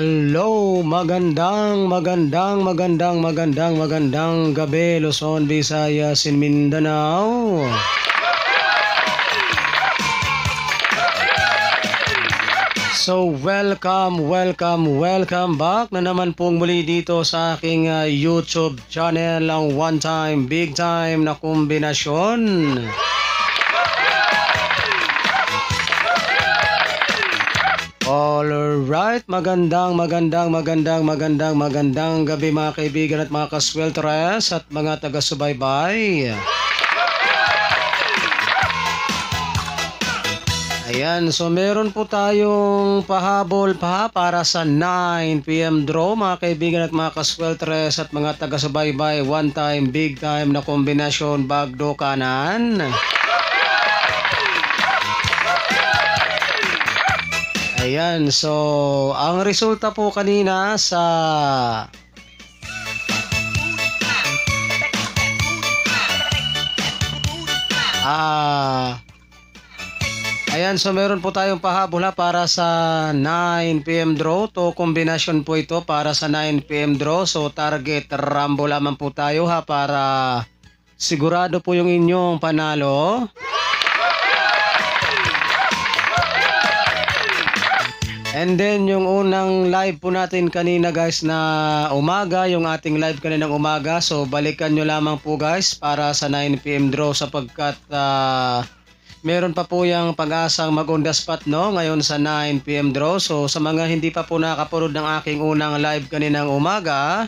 Hello, magandang gabi, Luzon, Visayas, and Mindanao. So welcome back na naman pong muli dito sa aking YouTube channel, ang one time, big time na kombinasyon. Alright, magandang gabi mga kaibigan at mga kasweltres at mga taga-subaybay. Ayan, so meron po tayong pahabol pa para sa 9 PM draw mga kaibigan at mga kasweltres at mga taga-subaybay. One time, big time na kombinasyon, bagdo kanan. Ayan, so ang resulta po kanina sa ayan, so meron po tayong pahabol para sa 9 PM draw. To kombinasyon po ito para sa 9 PM draw. So target rambo lamang po tayo para sigurado po yung inyong panalo. And then yung unang live po natin kanina guys na umaga, yung ating live kaninang umaga. So balikan nyo lamang po guys para sa 9 PM draw sapagkat meron pa po yung pag-asang mag-on the spot ngayon sa 9 PM draw. So sa mga hindi pa po nakapanood ng aking unang live kaninang umaga,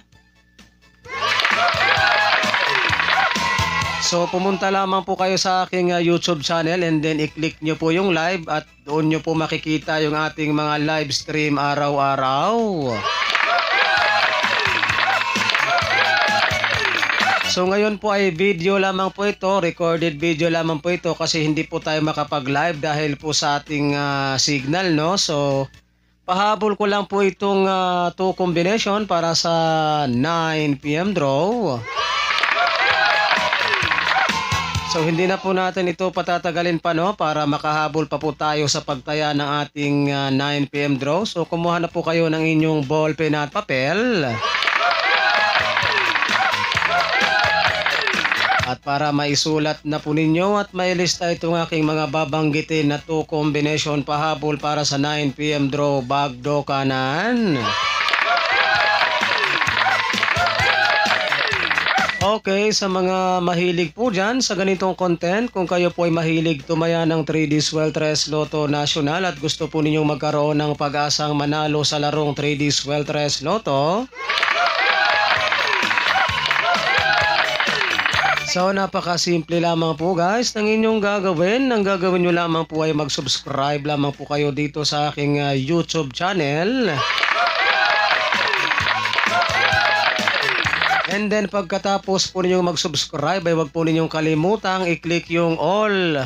so pumunta lamang po kayo sa aking YouTube channel and then i-click nyo po yung live at doon nyo po makikita yung ating mga live stream araw-araw. So ngayon po ay video lamang po ito, recorded video lamang po ito kasi hindi po tayo makapag-live dahil po sa ating signal So pahabol ko lang po itong 2 combination para sa 9 PM draw. So hindi na po natin ito patatagalin pa para makahabol pa po tayo sa pagtaya ng ating 9 PM draw. So kumuha na po kayo ng inyong ballpen at papel. At para maisulat na po ninyo at mailista itong aking mga babanggitin na 2 combination pahabol para sa 9 PM draw, bagdo kanan. Okay, sa mga mahilig po dyan sa ganitong content, kung kayo po ay mahilig tumaya ng 3D Sweltres Lotto National at gusto po ninyong magkaroon ng pag-asang manalo sa larong 3D Sweltres Lotto, so napakasimple lamang po guys ng inyong gagawin. Ang gagawin nyo lamang po ay mag-subscribe lamang po kayo dito sa aking YouTube channel. And then pagkatapos po ninyong mag-subscribe ay huwag po ninyong kalimutang i-click yung all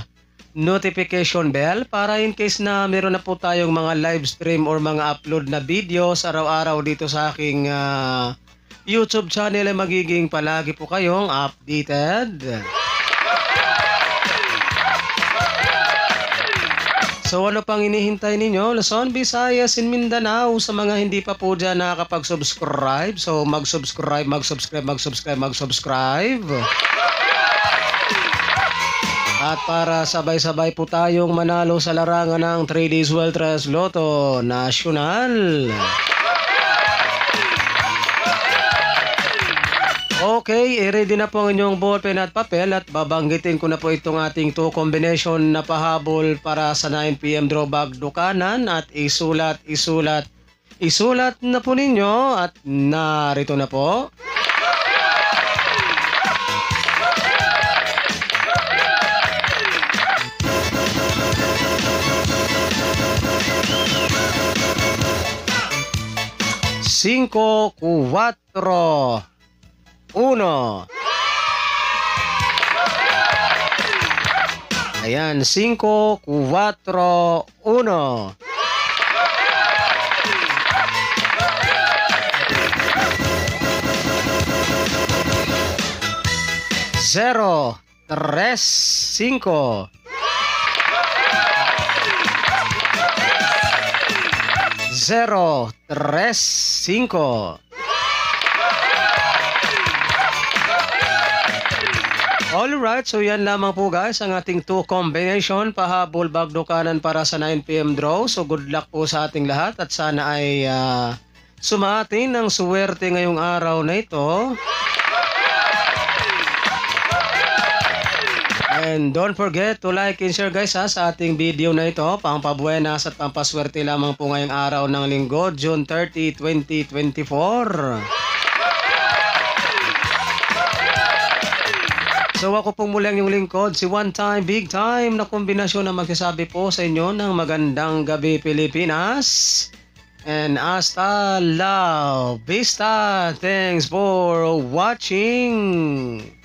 notification bell para in case na meron na po tayong mga live stream or mga upload na videos araw-araw dito sa aking YouTube channel ay magiging palagi po kayong updated. So ano pang inihintay ninyo, Luzon, Visayas, and Mindanao? Sa mga hindi pa po dyan nakakapag-subscribe, so mag-subscribe. At para sabay-sabay po tayong manalo sa larangan ng 3D Sweltres Lotto National. Okay, ready na po ang inyong ballpen at papel at babanggitin ko na po itong ating 2 combination na pahabol para sa 9 PM draw, bagdo kanan at isulat na po ninyo at narito na po. Cinco, 4, 1. Ayan, 5, 4, 1. Zero, 3, 5. 035. Alright, so yan lamang po guys ang ating 2 combination pahabol bagdokanan para sa 9pm draw. So good luck po sa ating lahat at sana ay sumatin ng suwerte ngayong araw na ito. And don't forget to like and share guys sa ating video na ito. Pampabuenas at pampaswerte lamang po ngayong araw ng linggo, June 30, 2024. So ako pong muli ang yung lingkod, si One Time Big Time na kombinasyon na magsasabi po sa inyo ng magandang gabi Pilipinas. And hasta la vista. Thanks for watching.